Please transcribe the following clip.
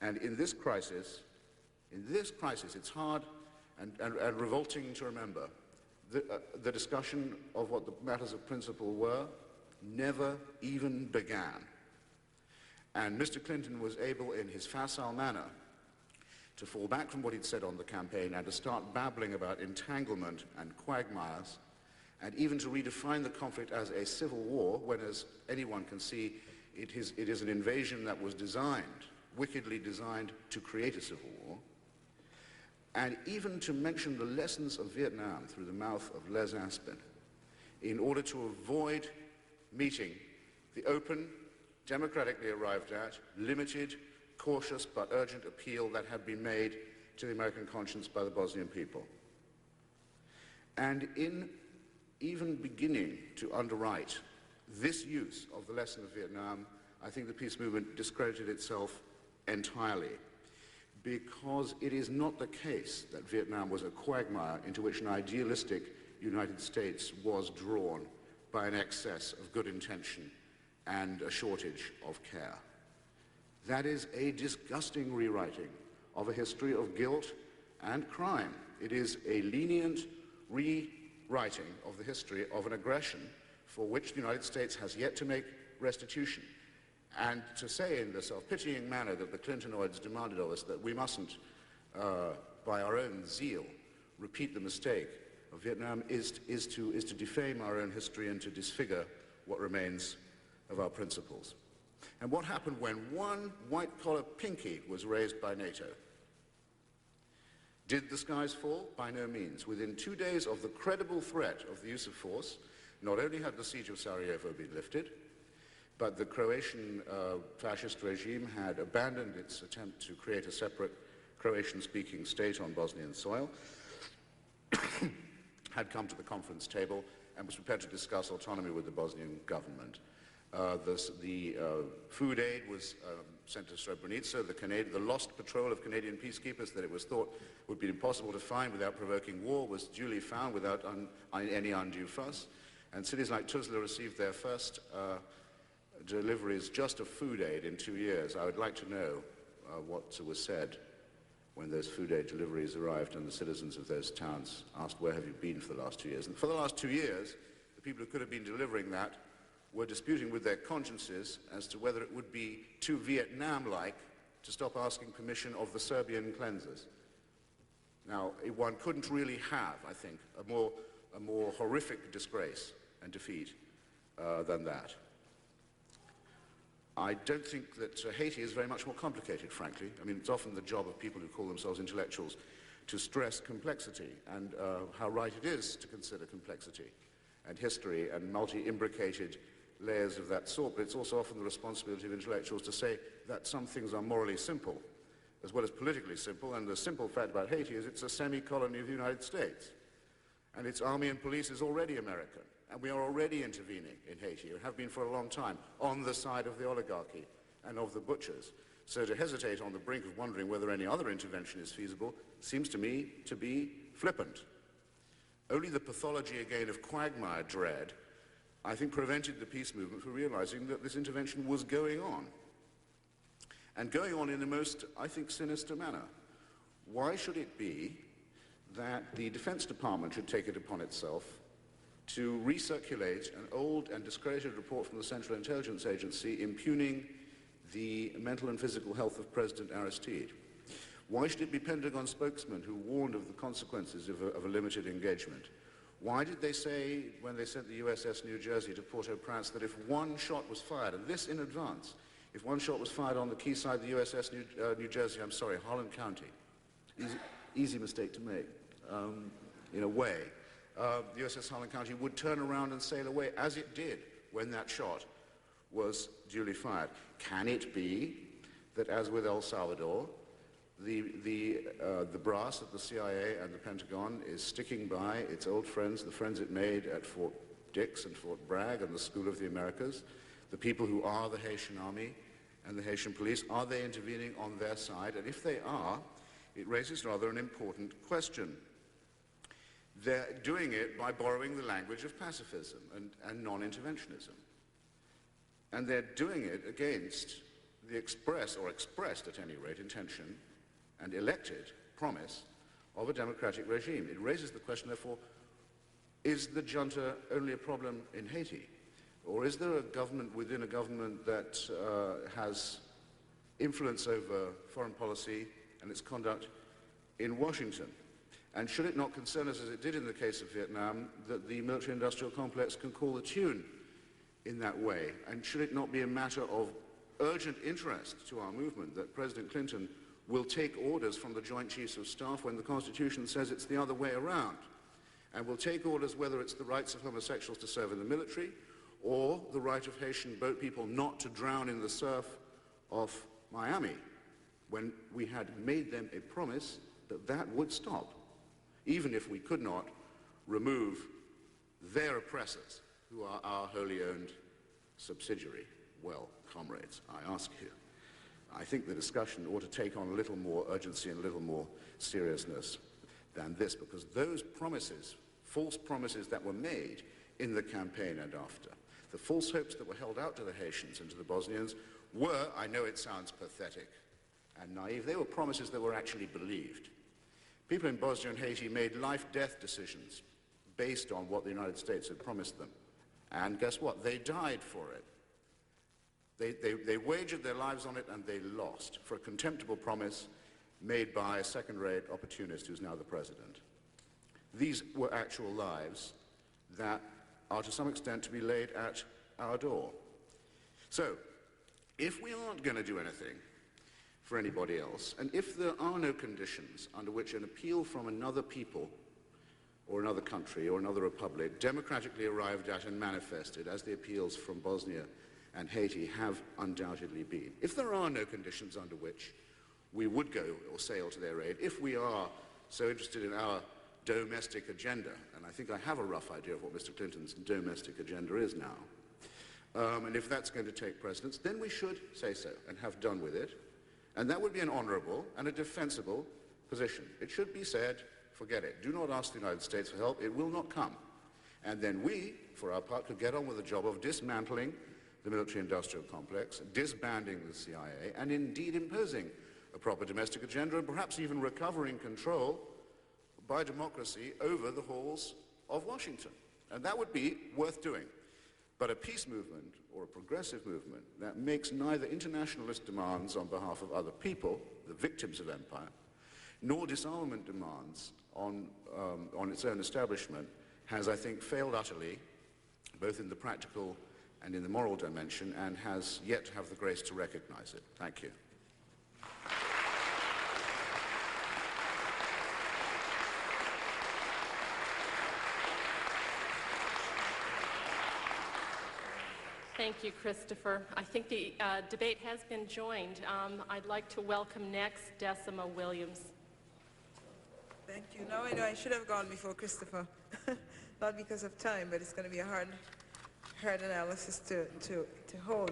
And in this crisis, it's hard and revolting to remember the discussion of what the matters of principle were never even began. And Mr. Clinton was able, in his facile manner, to fall back from what he'd said on the campaign and to start babbling about entanglement and quagmires, and even to redefine the conflict as a civil war, when, as anyone can see, it is an invasion that was designed, wickedly designed, to create a civil war, and even to mention the lessons of Vietnam through the mouth of Les Aspin, in order to avoid meeting the open, democratically arrived at, limited, cautious but urgent appeal that had been made to the American conscience by the Bosnian people. And in even beginning to underwrite this use of the lesson of Vietnam, I think the peace movement discredited itself entirely, because it is not the case that Vietnam was a quagmire into which an idealistic United States was drawn by an excess of good intention and a shortage of care. That is a disgusting rewriting of a history of guilt and crime. It is a lenient rewriting of the history of an aggression for which the United States has yet to make restitution. And to say in the self-pitying manner that the Clintonoids demanded of us that we mustn't, by our own zeal, repeat the mistake of Vietnam is to defame our own history and to disfigure what remains of our principles. And what happened when one white-collar pinky was raised by NATO? Did the skies fall? By no means. Within 2 days of the credible threat of the use of force, not only had the siege of Sarajevo been lifted, but the Croatian fascist regime had abandoned its attempt to create a separate Croatian-speaking state on Bosnian soil, had come to the conference table and was prepared to discuss autonomy with the Bosnian government. The food aid was sent to Srebrenica. The lost patrol of Canadian peacekeepers that it was thought would be impossible to find without provoking war was duly found without any undue fuss. And cities like Tuzla received their first deliveries just of food aid in 2 years. I would like to know what was said when those food aid deliveries arrived and the citizens of those towns asked, where have you been for the last 2 years? And for the last 2 years, the people who could have been delivering that were disputing with their consciences as to whether it would be too Vietnam-like to stop asking permission of the Serbian cleansers. Now, one couldn't really have, I think, a more horrific disgrace and defeat than that. I don't think that Haiti is very much more complicated, frankly. I mean, it's often the job of people who call themselves intellectuals to stress complexity and how right it is to consider complexity and history and multi-imbricated layers of that sort, but it's also often the responsibility of intellectuals to say that some things are morally simple as well as politically simple, and the simple fact about Haiti is it's a semi-colony of the United States, and its army and police is already American, and we are already intervening in Haiti, and have been for a long time, on the side of the oligarchy and of the butchers. So to hesitate on the brink of wondering whether any other intervention is feasible seems to me to be flippant. Only the pathology again of quagmire dread, I think, prevented the peace movement from realizing that this intervention was going on. And going on in a most, I think, sinister manner. Why should it be that the Defense Department should take it upon itself to recirculate an old and discredited report from the Central Intelligence Agency impugning the mental and physical health of President Aristide? Why should it be Pentagon spokesmen who warned of the consequences of a limited engagement? Why did they say, when they sent the USS New Jersey to Port-au-Prince, that if one shot was fired, and this in advance, if one shot was fired on the quayside of the USS New Jersey, I'm sorry, Harlan County, easy mistake to make, in a way, the USS Harlan County would turn around and sail away, as it did when that shot was duly fired. Can it be that, as with El Salvador, the brass at the CIA and the Pentagon is sticking by its old friends, the friends it made at Fort Dix and Fort Bragg and the School of the Americas, the people who are the Haitian army and the Haitian police? Are they intervening on their side? And if they are, it raises rather an important question. They're doing it by borrowing the language of pacifism and non-interventionism. And they're doing it against the expressed at any rate, intention and elected promise of a democratic regime. It raises the question, therefore, is the junta only a problem in Haiti? Or is there a government within a government that has influence over foreign policy and its conduct in Washington? And should it not concern us, as it did in the case of Vietnam, that the military-industrial complex can call the tune in that way? And should it not be a matter of urgent interest to our movement that President Clinton will take orders from the Joint Chiefs of Staff when the Constitution says it's the other way around, and will take orders whether it's the rights of homosexuals to serve in the military or the right of Haitian boat people not to drown in the surf off Miami, when we had made them a promise that that would stop, even if we could not remove their oppressors, who are our wholly owned subsidiary. Well, comrades, I ask you, I think the discussion ought to take on a little more urgency and a little more seriousness than this, because those promises, false promises that were made in the campaign and after, the false hopes that were held out to the Haitians and to the Bosnians were, I know it sounds pathetic and naive, they were promises that were actually believed. People in Bosnia and Haiti made life-death decisions based on what the United States had promised them. And guess what? They died for it. They wagered their lives on it, and they lost for a contemptible promise made by a second-rate opportunist who's now the president. These were actual lives that are to some extent to be laid at our door. So, if we aren't going to do anything for anybody else, and if there are no conditions under which an appeal from another people or another country or another republic democratically arrived at and manifested, as the appeals from Bosnia and Haiti have undoubtedly been, if there are no conditions under which we would go or sail to their aid, if we are so interested in our domestic agenda, and I think I have a rough idea of what Mr. Clinton's domestic agenda is now, and if that's going to take precedence, then we should say so and have done with it. And that would be an honorable and a defensible position. It should be said, forget it. Do not ask the United States for help. It will not come. And then we, for our part, could get on with the job of dismantling the military-industrial complex, disbanding the CIA, and indeed imposing a proper domestic agenda, and perhaps even recovering control by democracy over the halls of Washington. And that would be worth doing. But a peace movement or a progressive movement that makes neither internationalist demands on behalf of other people, the victims of empire, nor disarmament demands on its own establishment has, I think, failed utterly, both in the practical and in the moral dimension, and has yet to have the grace to recognize it. Thank you. Thank you, Christopher. I think the debate has been joined. I'd like to welcome next Decima Williams. Thank you. Now I know I should have gone before Christopher, not because of time, but it's going to be a hard analysis to hold.